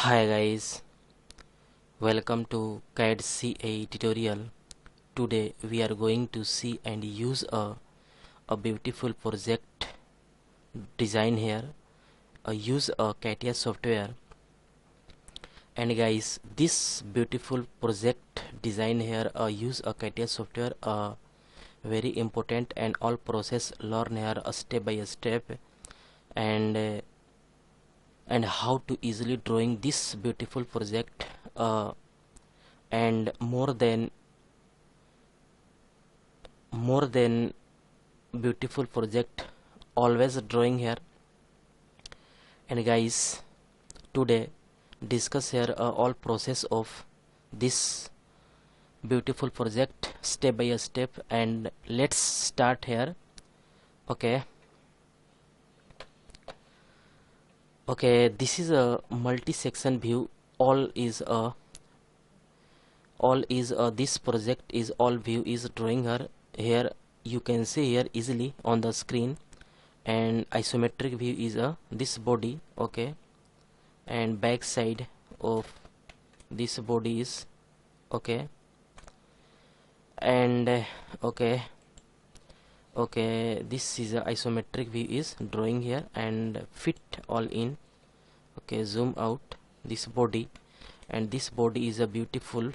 Hi guys, welcome to CAD CA tutorial. Today we are going to see and use a beautiful project design here. Use a CATIA software. And guys, this beautiful project design here use a CATIA software very important, and all process learn here step by step, and how to easily drawing this beautiful project and more than beautiful project always drawing here. And guys, today discuss here all process of this beautiful project step by step, and let's start here. Okay, this is a multi-section view. All is this project is all view is drawing here. You can see here easily on the screen, and isometric view is this body. Okay, and back side of this body is okay, and this is a isometric view is drawing here and fit all in. Okay, zoom out this body, and this body is a beautiful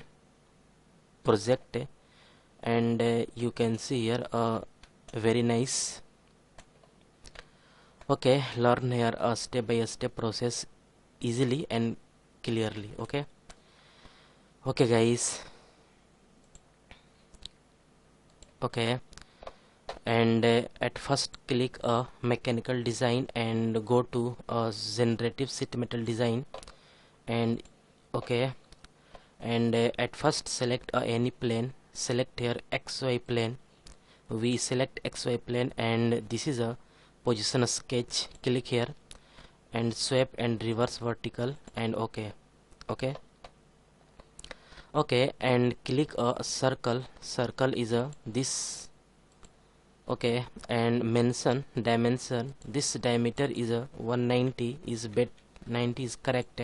project, and you can see here very nice. Okay, learn here a step by step process easily and clearly. Okay guys, okay, and at first click mechanical design and go to generative sheet metal design, and okay, and at first select any plane. Select here XY plane. We select XY plane, and this is a position sketch. Click here and swap and reverse vertical, and okay, and click a circle. Circle is a this. Okay, and mention dimension. This diameter is a 190 is bed 90 is correct,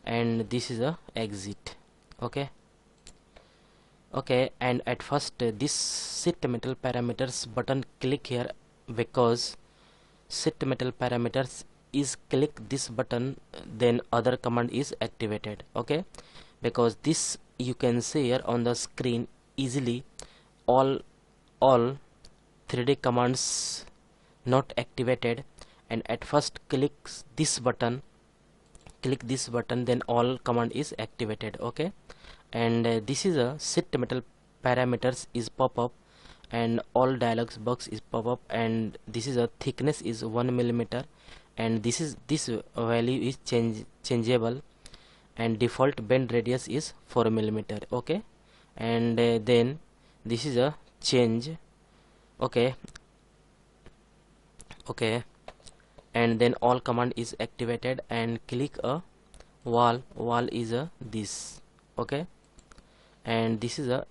and this is a exit. Okay, and at first this sheet metal parameters button, click here, because sheet metal parameters is click this button, then other command is activated. Okay, because this you can see here on the screen easily all 3D commands not activated, and at first click this button, then all command is activated. Okay, and this is a sheet metal parameters is pop up, and all dialogs box is pop up, and this is a thickness is 1 millimeter, and this value is changeable, and default bend radius is 4 millimeter. Okay, and then this is a change. Okay, and then all command is activated, and click a wall is a this. Okay, and this is a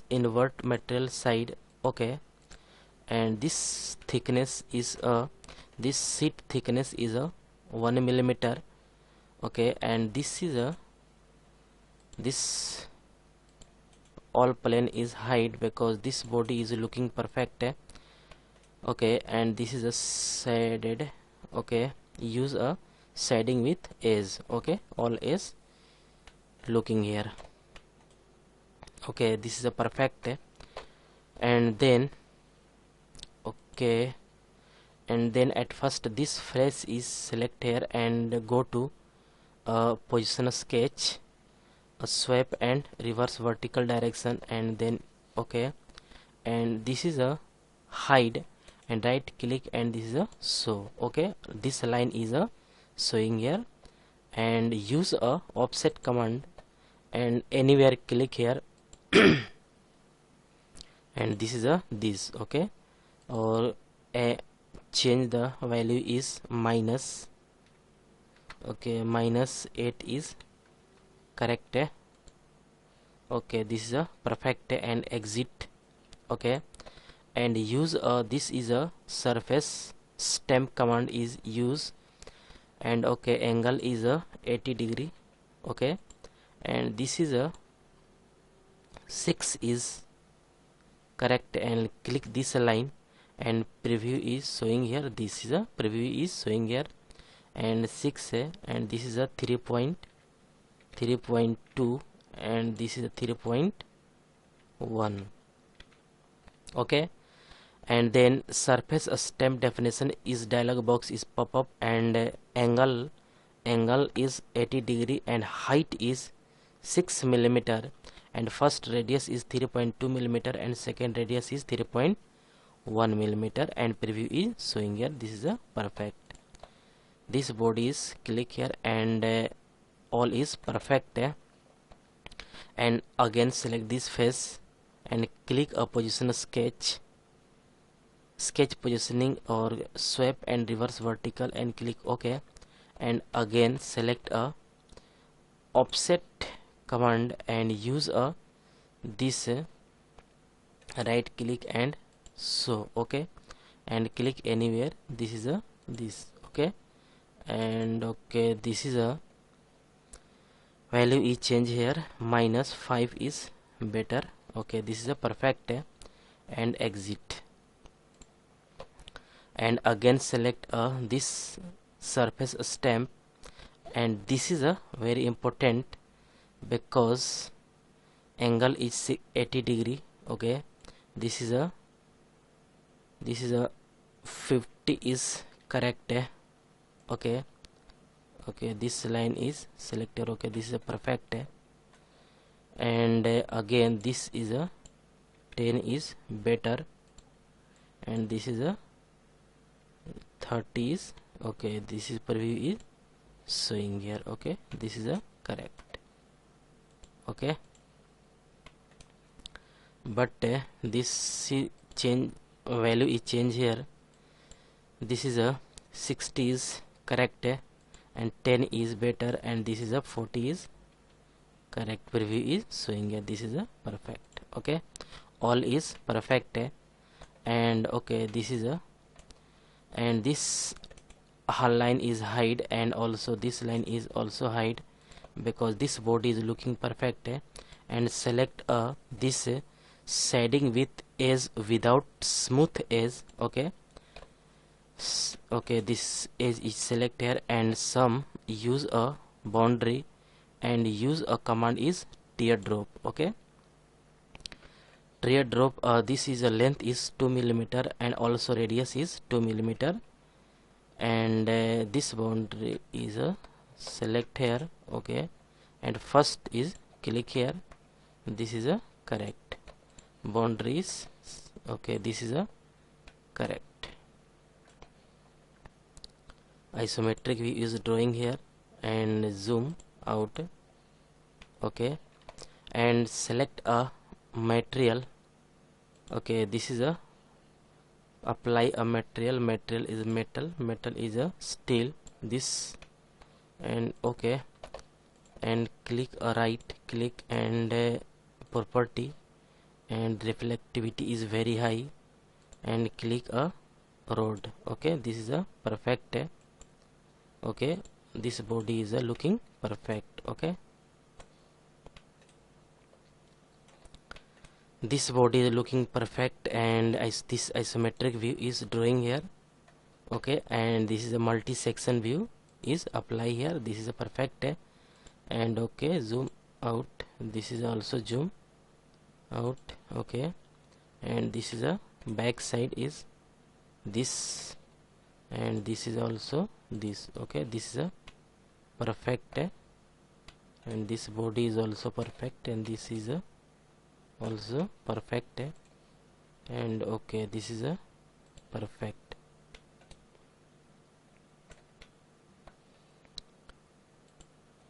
invert material side. Okay, and this thickness is this sheet thickness is a 1 millimeter. Okay, and this is a this all plane is hide, because this body is looking perfect. Okay, and this is a shaded. Okay, use a shading with edge. Okay, all is looking here. Okay, this is a perfect, and then okay, and then at first this face is select here and go to position sketch, a swap and reverse vertical direction, and then okay, and this is a hide, and right click, and this is a show. Okay, this line is a showing here, and use a offset command, and anywhere click here and this is a this. Okay, or change the value is minus. Okay, -8 is correct. Okay, this is a perfect, and exit. Okay, and use this is a surface stamp command is use, and okay, angle is a 80 degree. Okay, and this is a 6 is correct, and click this line, and preview is showing here. This is a preview is showing here, and 6 and this is a 3.2 and this is a 3.1. okay, and then surface stamp definition is dialog box is pop up, and angle is 80 degree and height is 6 millimeter, and first radius is 3.2 millimeter and second radius is 3.1 millimeter, and preview is showing here. This is a perfect. This body is click here, and all is perfect. And again select this face and click a position sketch positioning or sweep and reverse vertical, and click OK, and again select a offset command and use a this right click and show. Okay, and click anywhere. This is a this. Okay, and okay, this is a value is change here, -5 is better. Okay, this is a perfect, and exit, and again select this surface stamp, and this is a very important because angle is 80 degree. Okay, this is a 50 is correct. Okay, this line is selected. Okay, this is a perfect, and again this is a 10 is better, and this is a 30 is okay. This is preview is showing here. Okay, this is a correct. Okay, but this change value is change here. This is a 60 is correct, and 10 is better, and this is a 40 is correct. Preview is showing here. This is a perfect. Okay, all is perfect, and okay, this is a, and this line is hide, and also this line is also hide because this body is looking perfect, and select this shading with edge without smooth edge. Okay, okay, this edge is select here, and some use a boundary and use a command is teardrop. Okay, teardrop, this is a length is 2 millimeter and also radius is 2 millimeter, and this boundary is a select here. Okay, and first is click here. This is a correct boundaries. Okay, this is a correct. Isometric view is drawing here, and zoom out. Okay, and select a material. Okay, this is a apply a material. Material is metal is a steel. This, and okay, and click a right click, and property, and reflectivity is very high, and click a rod. Okay, this is a perfect. Okay, this body is looking perfect. Okay, this body is looking perfect, and this isometric view is drawing here. Okay, and this is a multi-section view is apply here. This is a perfect, and okay, zoom out. This is also zoom out. Okay, and this is a back side is this, and this is also this. Okay, this is a perfect, and this body is also perfect, and this is a also perfect, and okay, this is a perfect.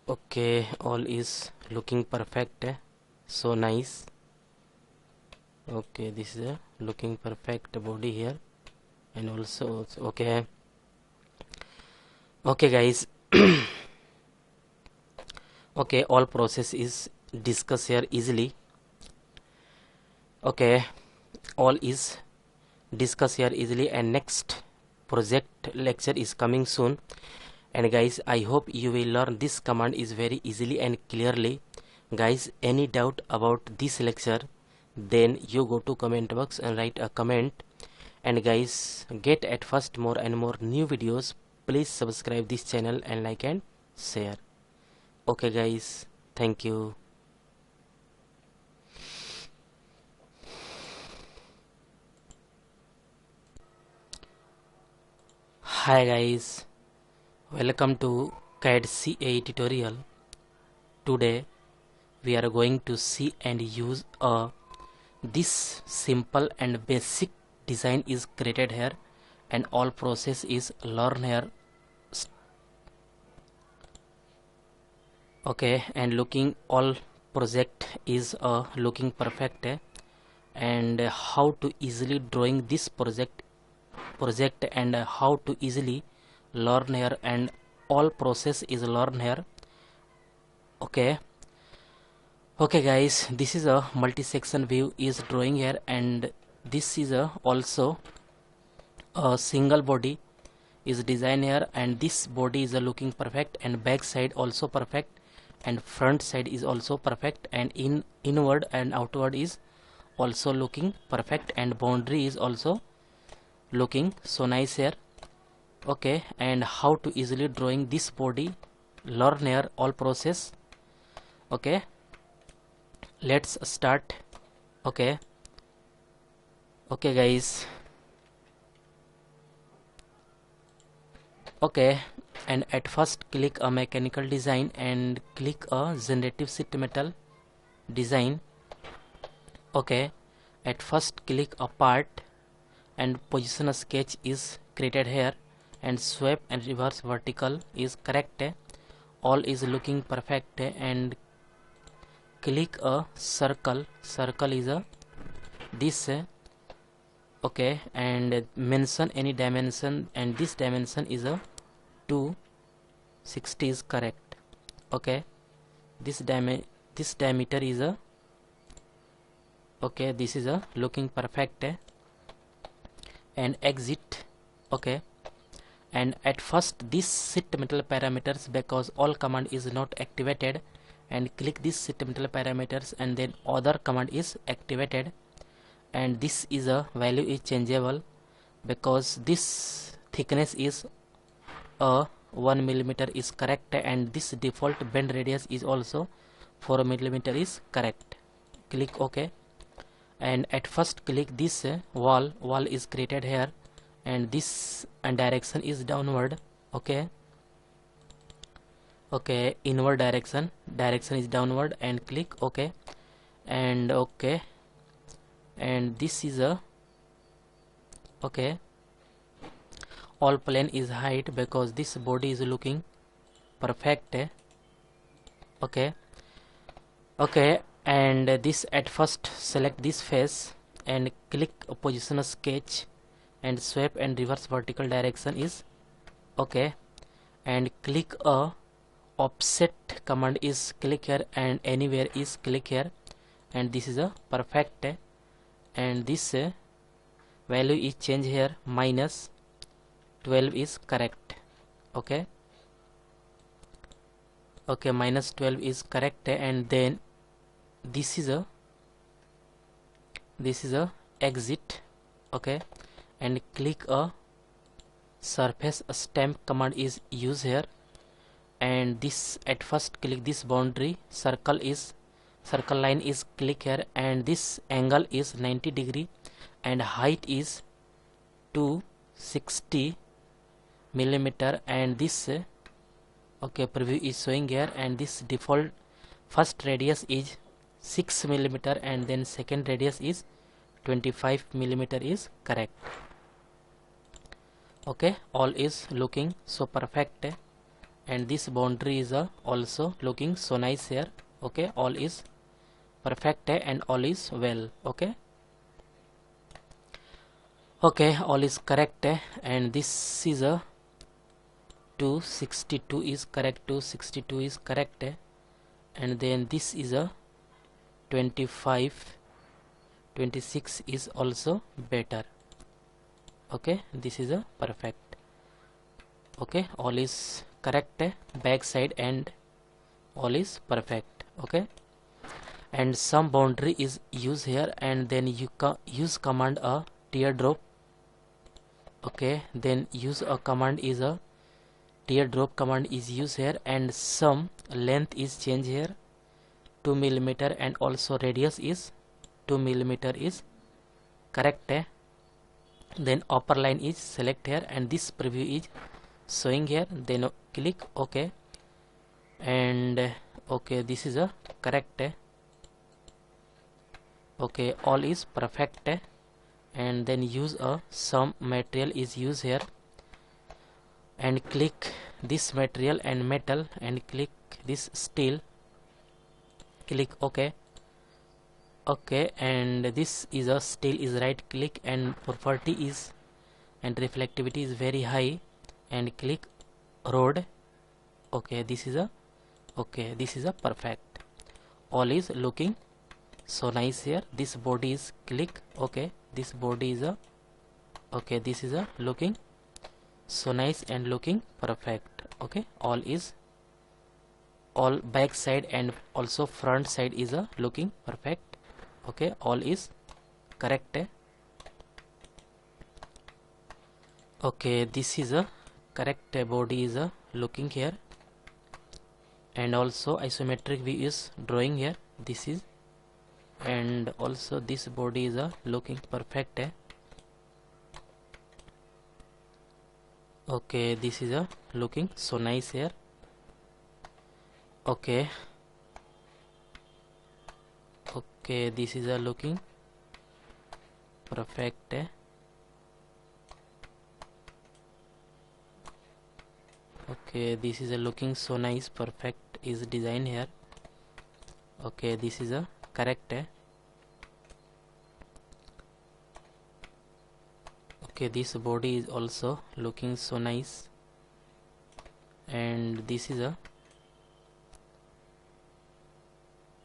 Okay, all is looking perfect, so nice. Okay, this is a looking perfect body here, and also okay. Okay guys, okay, all process is discussed here easily. Okay, all is discussed here easily, and next project lecture is coming soon, And guys, I hope you will learn this command is very easily and clearly. Guys, any doubt about this lecture, then you go to comment box and write a comment. And guys, get at first more and more new videos. Please subscribe this channel and like and share. Okay guys, thank you. Hi guys, welcome to CAD CA tutorial. Today we are going to see and use this simple and basic design is created here, and all process is learn here. Okay, and looking all project is looking perfect, and how to easily drawing this project and how to easily learn here, and all process is learn here. Okay guys, this is a multi-section view is drawing here, and this is also a single body is design here, and this body is looking perfect, and back side also perfect, and front side is also perfect, and inward and outward is also looking perfect, and boundary is also looking so nice here. Okay, and how to easily drawing this body learn here all process. Okay, let's start. Okay guys. Okay, and at first click a mechanical design and click a generative sheet metal design. Okay, at first click a part and position a sketch is created here, and sweep and reverse vertical is correct, all is looking perfect, and click a circle is a this. Okay, and mention any dimension, and this dimension is a 260 is correct. Okay, this diameter is a okay, this is a looking perfect, and exit. Okay, and at first this sheet metal parameters, because all command is not activated, and click this sheet metal parameters, and then other command is activated, and this is a value is changeable, because this thickness is 1 millimeter is correct, and this default bend radius is also 4 millimeter is correct. Click OK, and at first click this wall is created here, and this and direction is downward. Okay, inward direction is downward, and click OK, and OK, and this is a okay, all plane is height, because this body is looking perfect. Okay, and this at first select this face and click a position a sketch, and sweep and reverse vertical direction is okay, and click a offset command is click here, and anywhere is click here, and this is a perfect, and this value is change here, minus 12 is correct. Okay, minus 12 is correct, and then this is a exit. Okay, and click a surface stamp command is used here, and this at first click this boundary circle line is click here, and this angle is 90 degree, and height is 260 millimeter, and this okay preview is showing here, and this default first radius is 6 millimeter, and then second radius is 25 millimeter is correct. Okay, all is looking so perfect, and this boundary is also looking so nice here. Okay, all is perfect, and all is well. Okay, all is correct, and this is a 262 is correct, 262 is correct, and then this is a 25, 26 is also better. Okay, this is a perfect. Okay, all is correct back side and all is perfect. Okay, and some boundary is used here, and then you use command a teardrop. Okay, then use a command is a teardrop command is used here, and some length is changed here 2 millimeter, and also radius is 2 millimeter is correct. Then upper line is select here, and this preview is showing here. Then click OK, and okay, this is a correct. Okay, all is perfect, and then use a some material is used here, and click this material and metal, and click this steel, click OK. Okay, and this is a steel is right click, and property is and reflectivity is very high, and click rod. Okay, this is a perfect. All is looking so nice here. This body is click OK, this body is a okay, this is a looking so nice and looking perfect. Okay, all back side and also front side is a looking perfect. Okay, all is correct. Okay, this is a correct body is a looking here, and also isometric view is drawing here. This is, and also this body is a looking perfect. Okay, this is a looking so nice here. Okay, okay, this is a looking perfect. Okay, this is a looking so nice perfect is design here. Okay, this is a correct. Okay, this body is also looking so nice, and this is a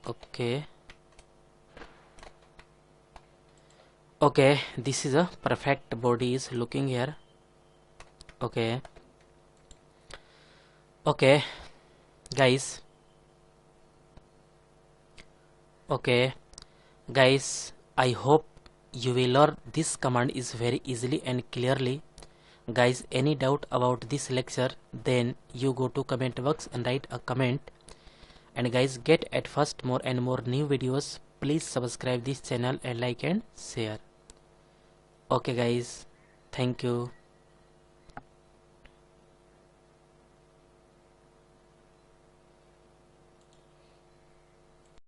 okay. Okay, this is a perfect body is looking here. Okay, okay guys, okay guys, I hope you will learn this command is very easily and clearly. Guys, any doubt about this lecture, then you go to comment box and write a comment. And guys, get at first more and more new videos. Please subscribe this channel and like and share. Okay guys, thank you.